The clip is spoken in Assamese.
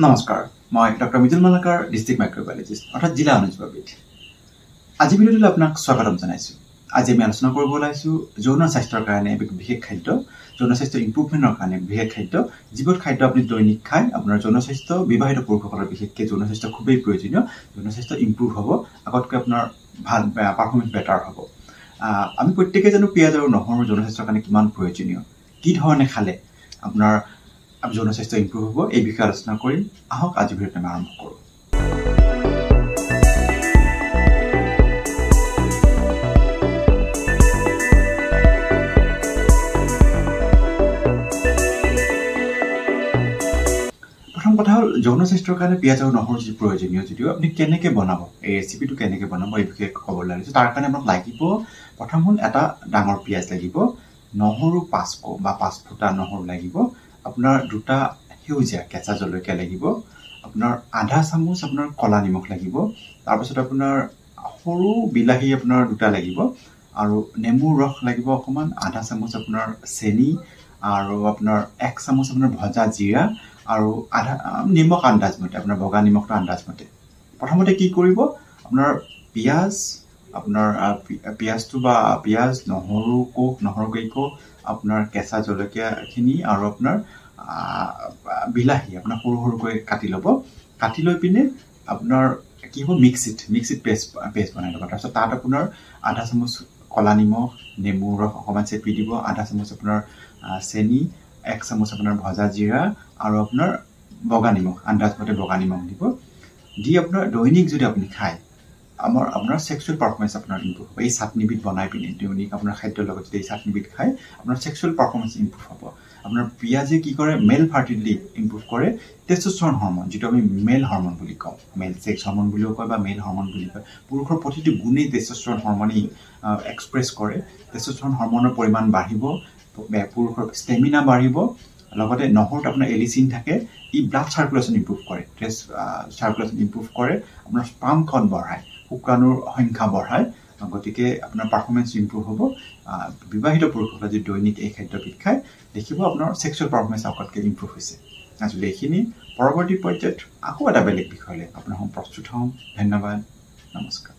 নমস্কাৰ মই ডক্টৰ মিতুল মালাকাৰ ডিস্ট্ৰিক্ট মাইক্ৰোবায়োলজিষ্ট অৰ্থাৎ জিলা অনুজীৱবিদ আজি ভিডিঅ'টোলৈ আপোনাক স্বাগতম জনাইছোঁ আজি আমি আলোচনা কৰিব ওলাইছোঁ যৌন স্বাস্থ্যৰ কাৰণে বিশেষ খাদ্য যৌন স্বাস্থ্য ইমপ্ৰুভমেণ্টৰ কাৰণে বিশেষ খাদ্য যিবোৰ খাদ্য আপুনি দৈনিক খায় আপোনাৰ যৌন স্বাস্থ্য বিবাহিত পুৰুষসকলৰ বিশেষকৈ যৌন স্বাস্থ্য খুবেই প্ৰয়োজনীয় যৌন স্বাস্থ্য ইমপ্ৰুভ হ'ব আগতকৈ আপোনাৰ ভাল পাৰফৰ্মেন্স বেটাৰ হ'ব আমি প্ৰত্যেককে জানো পিয়াজ আৰু নহৰুৰ যৌন স্বাস্থ্যৰ কাৰণে কিমান প্ৰয়োজনীয় কি ধৰণে খালে আপোনাৰ যৌন স্বাস্থ্য ইমপ্ৰুভ হ'ব এই বিষয়ে আলোচনা কৰিম আহক আজি ভিডিঅ'টো আৰম্ভ কৰোঁ প্ৰথম কথা হ'ল যৌন স্বাস্থ্যৰ কাৰণে পিয়াজ আৰু নহৰু যি প্ৰয়োজনীয় যদিও আপুনি কেনেকৈ বনাব এই ৰেচিপিটো কেনেকৈ বনাব এই বিষয়ে ক'বলৈ লাগিছোঁ তাৰ কাৰণে আপোনাক লাগিব প্ৰথম হ'ল এটা ডাঙৰ পিয়াজ লাগিব নহৰু 5 ক বা 5 ফুটা নহৰু লাগিব আপোনাৰ দুটা সেউজীয়া কেঁচা জলকীয়া লাগিব আপোনাৰ আধা চামুচ আপোনাৰ কলা নিমখ লাগিব তাৰ পিছত আপোনাৰ সৰু বিলাহী আপোনাৰ দুটা লাগিব আৰু নেমুৰ ৰস লাগিব অকমান আধা চামুচ আপোনাৰ চেনি আৰু আপোনাৰ 1 চামুচ আপোনাৰ ভজা জিৰা আৰু আধা নিমখ আন্দাজ মতে আপোনাৰ বগা নিমখটো আন্দাজ মতে প্ৰথমতে কি কৰিব আপোনাৰ পিয়াজ আপোনাৰ পিয়াজটো বা পিয়াজ নহৰু কেইকো আপোনাৰ কেঁচা জলকীয়াখিনি আৰু আপোনাৰ বিলাহী আপোনাৰ সৰু সৰুকৈ কাটি ল'ব কাটি লৈ পিনে আপোনাৰ কি হ'ব মিক্সিত পেষ্ট বনাই ল'ব তাৰপিছত তাত আপোনাৰ আধা চামুচ কলা নিমখ নেমুৰ ৰস অকণমান চেপি দিব আধা চামুচ আপোনাৰ চেনি 1 চামুচ আপোনাৰ ভজা জিৰা আৰু আপোনাৰ বগা নিমখ আন্দাজ মতে বগা নিমখ দিব দি আপোনাৰ দৈনিক যদি আপুনি খায় আপোনাৰ সেক্সুৱেল পাৰফৰ্মেন্স আপোনাৰ ইমপ্ৰুভ হ'ব এই চাটনিবিধ বনাই পিনে দৈনিক আপোনাৰ খাদ্যৰ লগত যদি এই চাটনিবিধ খায় আপোনাৰ সেক্সুৱেল পাৰফৰ্মেন্স ইমপ্ৰুভ হ'ব আপোনাৰ পিয়াজে কি কৰে মেল ফাৰ্টিলিটি ইমপ্ৰুভ কৰে টেষ্টষ্টেৰন হৰমন যেটো আমি মেল হৰমন বুলি কওঁ মেল সেক্স হৰমন বুলিও কয় বা মেল হৰমন বুলি কয় পুৰুষৰ প্ৰতিটো গুণেই টেষ্টষ্টেৰন হৰমনে এক্সপ্ৰেছ কৰে টেষ্টষ্টেৰন হৰমনৰ পৰিমাণ বাঢ়িব পুৰুষৰ ষ্টেমিনা বাঢ়িব লগতে নহৰুত আপোনাৰ এলিচিন থাকে ই ব্লাড সাৰ্কুলেশ্যন ইমপ্ৰুভ কৰে টেষ্ট সাৰ্কুলেশ্যন ইমপ্ৰুভ কৰে আপোনাৰ স্পাৰ্ম কাউণ্ট বঢ়ায় শুক্ৰাণুৰ সংখ্যা বঢ়ায় গতিকে আপোনাৰ পাৰফৰ্মেন্স ইমপ্ৰুভ হ'ব বিবাহিত পুৰুষসকলে যদি দৈনিক এই খাদ্যবিধ খায় দেখিব আপোনাৰ সেক্সুৱেল পাৰফৰ্মেন্স আগতকৈ ইমপ্ৰুভ হৈছে আসলে এইখিনি পৰৱৰ্তী পৰ্যায়ত আকৌ এটা বেলেগ বিষয়লৈ আপোনাৰ প্ৰস্তুত হওঁ ধন্যবাদ নমস্কাৰ